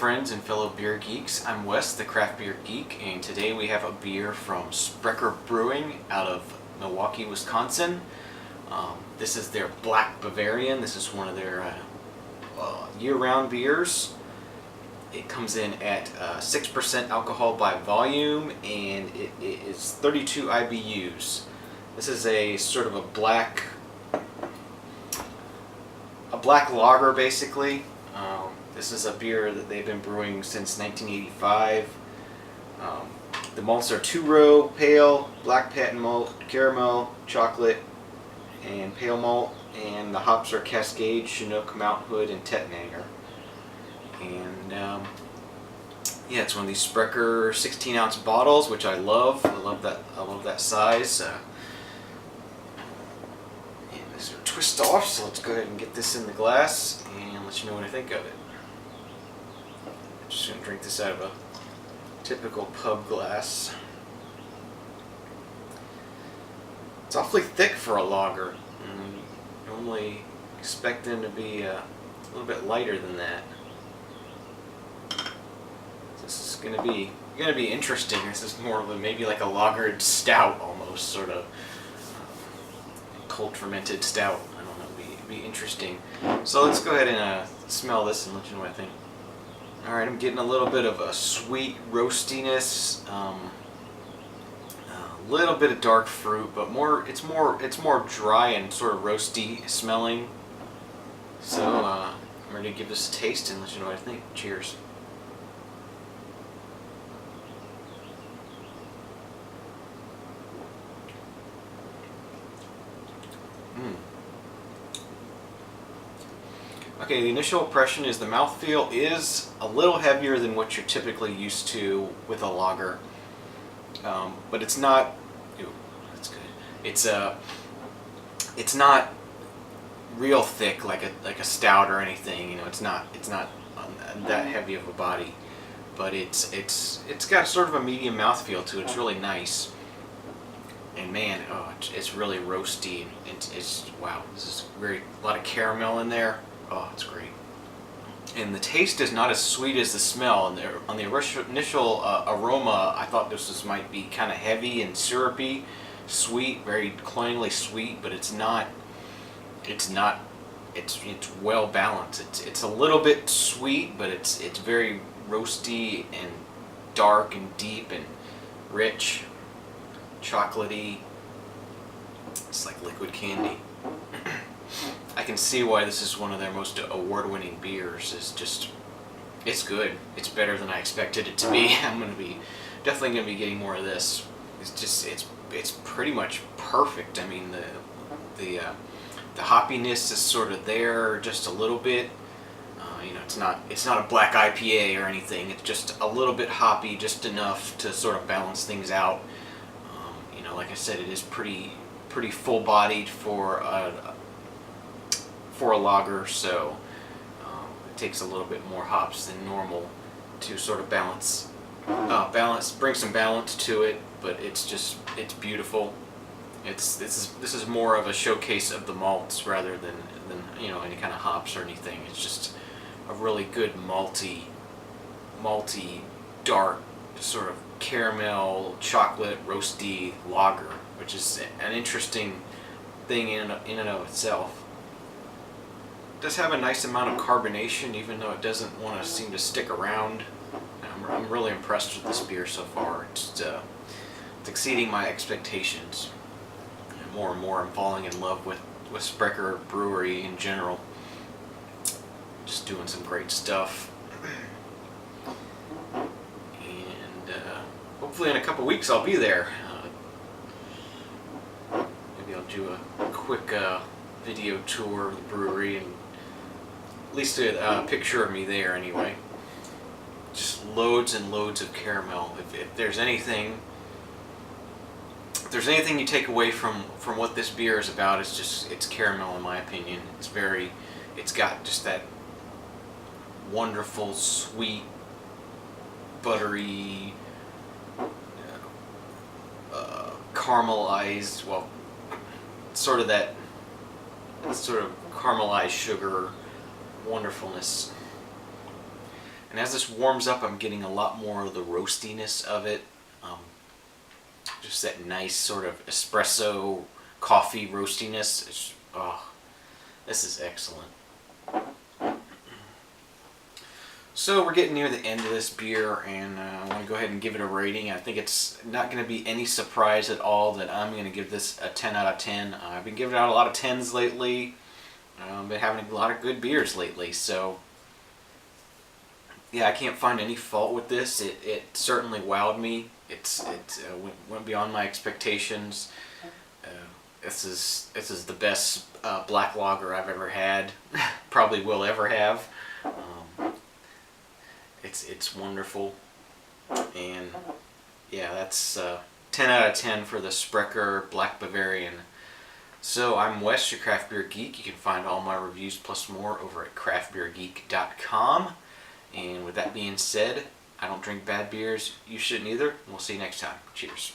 friends and fellow beer geeks. I'm Wes, the craft beer geek, and today we have a beer from Sprecher Brewing out of Milwaukee, Wisconsin. This is their Black Bavarian. This is one of their year-round beers. It comes in at 6% alcohol by volume, and it is 32 IBUs. This is a sort of a black lager, basically. This is a beer that they've been brewing since 1985. The malts are two-row, pale, black patent malt, caramel, chocolate, and pale malt. And the hops are Cascade, Chinook, Mount Hood, and Tettnanger. And yeah, it's one of these Sprecher 16-ounce bottles, which I love. I love that size. And this will twist off, so let's go ahead and get this in the glass and let you know what I think of it. Just gonna drink this out of a typical pub glass. It's awfully thick for a lager. Normally expect them to be a little bit lighter than that. This is gonna be interesting. This is more of a maybe like a lagered stout almost, sort of cold fermented stout. I don't know. Be interesting. So let's go ahead and smell this and let you know what I think. All right, I'm getting a little bit of a sweet roastiness, a little bit of dark fruit, but it's more dry and sort of roasty smelling. So I'm ready to give this a taste and let you know what I think. Cheers. Okay, the initial impression is the mouthfeel is a little heavier than what you're typically used to with a lager, but it's not. Ooh, that's good. It's not real thick like a stout or anything. You know, it's not that heavy of a body, but it's got sort of a medium mouthfeel to it. It's really nice. And man, it's really roasty. It's wow. This is a lot of caramel in there. Oh, it's great. And the taste is not as sweet as the smell. And on the initial aroma, I thought this might be kind of heavy and syrupy, sweet, very cloyingly sweet, but it's not. It's well balanced. It's a little bit sweet, but it's very roasty and dark and deep and rich, chocolatey. It's like liquid candy. I can see why this is one of their most award-winning beers. It's good. It's better than I expected it to be. I'm definitely gonna be getting more of this. It's pretty much perfect. I mean, the hoppiness is sort of there just a little bit. You know, it's not a black IPA or anything. It's just a little bit hoppy, just enough to sort of balance things out. You know, like I said, it is pretty full-bodied for a lager, so it takes a little bit more hops than normal to sort of bring some balance to it. But it's beautiful. This is more of a showcase of the malts rather than you know, any kind of hops or anything. It's just a really good malty, dark, sort of caramel, chocolate, roasty lager, which is an interesting thing in and of itself. It does have a nice amount of carbonation, even though it doesn't want to seem to stick around. I'm really impressed with this beer so far. It's exceeding my expectations. And more I'm falling in love with Sprecher Brewery in general. Just doing some great stuff. And hopefully in a couple weeks I'll be there. Maybe I'll do a quick video tour of the brewery and at least a picture of me there anyway. Just loads and loads of caramel. If there's anything you take away from what this beer is about, it's caramel, in my opinion. It's got just that wonderful, sweet, buttery, caramelized, well, sort of caramelized sugar wonderfulness. And as this warms up, I'm getting a lot more of the roastiness of it. Just that nice sort of espresso coffee roastiness. This is excellent. So we're getting near the end of this beer, and I want to go ahead and give it a rating. I think it's not going to be any surprise at all that I'm going to give this a 10 out of 10. I've been giving out a lot of 10s lately. Been having a lot of good beers lately, so yeah, I can't find any fault with this. It certainly wowed me. It went beyond my expectations. This is the best black lager I've ever had. Probably will ever have. It's wonderful, and yeah, that's 10 out of 10 for the Sprecher Black Bavarian. So I'm Wes, your craft beer geek. You can find all my reviews plus more over at craftbeergeek.com. And with that being said, I don't drink bad beers. You shouldn't either. We'll see you next time. Cheers.